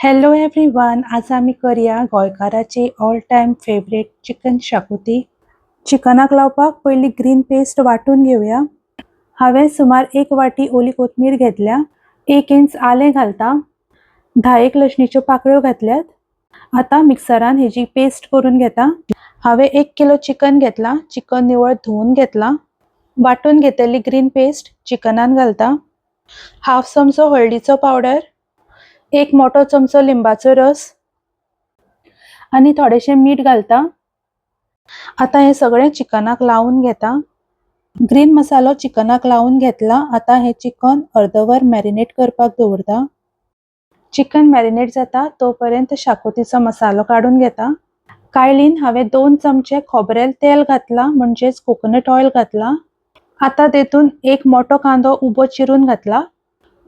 Hello everyone, आज आम्ही करूया गोंयकाराची ऑल टाइम फेवरेट चिकन शाकोती। चिकनाक लावपाक पयली ग्रीन पेस्ट वाटून घेवया। हांवें सुमार 1 वाटी ओली कोथमीर घेतल्या, 1 इंच आलें घालता, 10 लसणीच्यो पाकळ्यो घातल्यात। आता मिक्सरान हेजी पेस्ट करून घेता। हांवें 1 किलो चिकन घेतला, चिकन निवळ धुवून घेतला। वाटून घेतलेली ग्रीन पेस्ट चिकनान घालता। हाफ चमचो हळदीचो पावडर, 1 मोठो चमचो लिंबाचो रस आणि थोडेशें मीठ घालता। आता हे सगळे चिकनाक लावून घेता। ग्रीन मसालो चिकनाक लावून घेतला। आता हे चिकन अर्दवर मॅरिनेट करपाक दवरता। चिकन मॅरिनेट जाता तोपर्यंत शाकोतीचो मसालो काढून घेता। कायलीन हांवें 2 चमचे खोबरेल तेल घातला, म्हणजेच कोकोनट ऑयल घातला। आता तेतून 1 मोठो कांदो उबो चिरून घातला।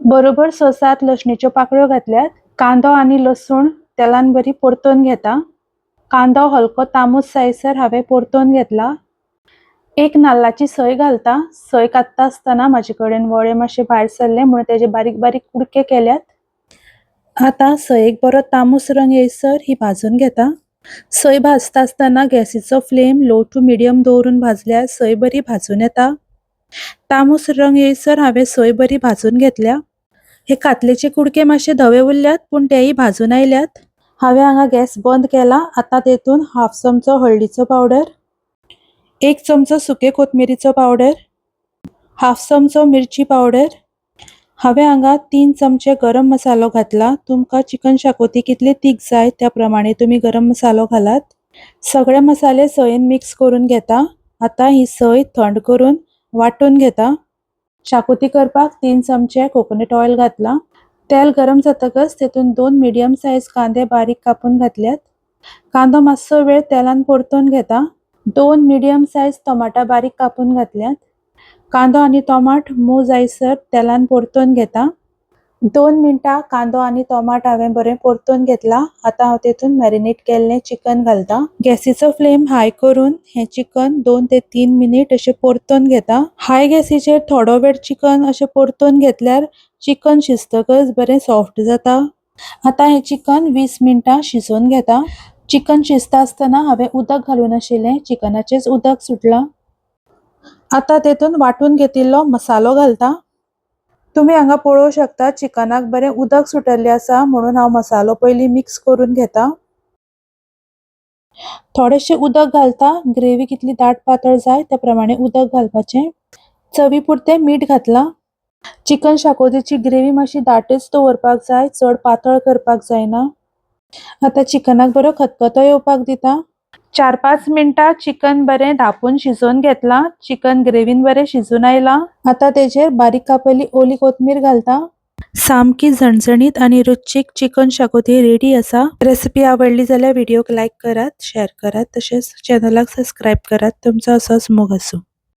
बरोबर 6-7 लसणीच्यो पाकळ्यो घातल्यात। कांदो आणि लसूण तेलान बरी परतून घेता। कांदो हलको तामूस जायसर हांवें परतून घेतला। 1 नाल्लाची सय घालता। सय कात्ता आसतना म्हाजे कडेन वळे मातशे भायर सरले म्हणून तेजे बारीक बारीक कुडके केल्यात। आता सयेक बरो तामूस रंग येयसर ही भाजून घेता। सय भाजता आसतना गॅसीचो फ्लेम लो टू मिडियम दवरून भाजल्यार सय बरी भाजून येता। तामूस रंग येयसर हांवें सय बरी भाजून घेतल्या। हे कातलेचे कुडके मातशे धवे उरल्यात, पण तेही भाजून आयल्यात। हांवें हांगा गॅस बंद केला। आता तेतून हाफ चमचो हळदीचो पावडर, 1 चमचो सुके कोथमिरीचो पावडर, हाफ चमचो मिरची पावडर। हांवें हांगा 3 चमचे गरम मसालो घातला। तुमकां चिकन शाकोती कितली तीख जाय त्या प्रमाणे तुम्ही गरम मसालो घालात। सगळे मसाले सयेन मिक्स करून घेता। आता ही सय थंड करून वाटून घेता। शाकोती करपाक 3 चमचे कोकोनट ऑयल घातला। तेल गरम जातकच तेतून 2 मिडियम साइज कांदे बारीक कापून घातल्यात। कांदो मातसो वेळ तेलान परतून घेता। 2 मिडियम साइज टमाटा बारीक कापून घातल्यात। कांदो आणि टोमाट मऊ जायसर तेलान परतून घेता। 2 मिनिटां कांदो आणि टोमाट हांवें बरें परतून घेतला। आता हांव तेतून मॅरिनेट केल्लें चिकन घालता। गॅसीचो फ्लेम हाय करून हे चिकन 2 ते 3 मिनिट अशें परतून घेता। हाय गॅसीचेर थोडो वेळ चिकन अशें परतून घेतल्यार चिकन शिजतकच बरें सॉफ्ट जाता। आता हे चिकन 20 मिनिटां शिजोवन घेता। चिकन शिजता आसतना हांवें उदक घालून आशिल्लें, चिकनाचेच उदक सुटला। आता तेतून वाटून घेतिल्लो मसालो घालता। तुम्ही हांगा पळोवंक शकता चिकनाक बरें उदक सुटल्लें आसा, म्हणून हांव मसालो पयली मिक्स करून घेता। थोडेशें उदक घालता। ग्रेव्ही कितली दाट पातळ जाय त्या प्रमाणे उदक घालपाचें। चवी पुरतें मीठ घातला। चिकन शाकोतीची ग्रेव्ही मातशी दाटच दवरपाक जाय, चड पातळ करपाक जायना। आता चिकनाक बरो खतखतो येवपाक दिता। 4-5 मिनिटां चिकन बरें धापून शिजोवन घेतला। चिकन ग्रेव्हीन बरें शिजून आयला। आता तेजेर बारीक कापलेली ओली कोथमीर घालता। सामकी झणझणीत आणि रुचीक चिकन शाकोती रेडी आसा। रेसिपी आवडली जाल्यार व्हिडिओक लाईक करात, शेअर करात, तशेंच चॅनलाक सबस्क्राईब करात। तुमचो असोच मोग आसूं।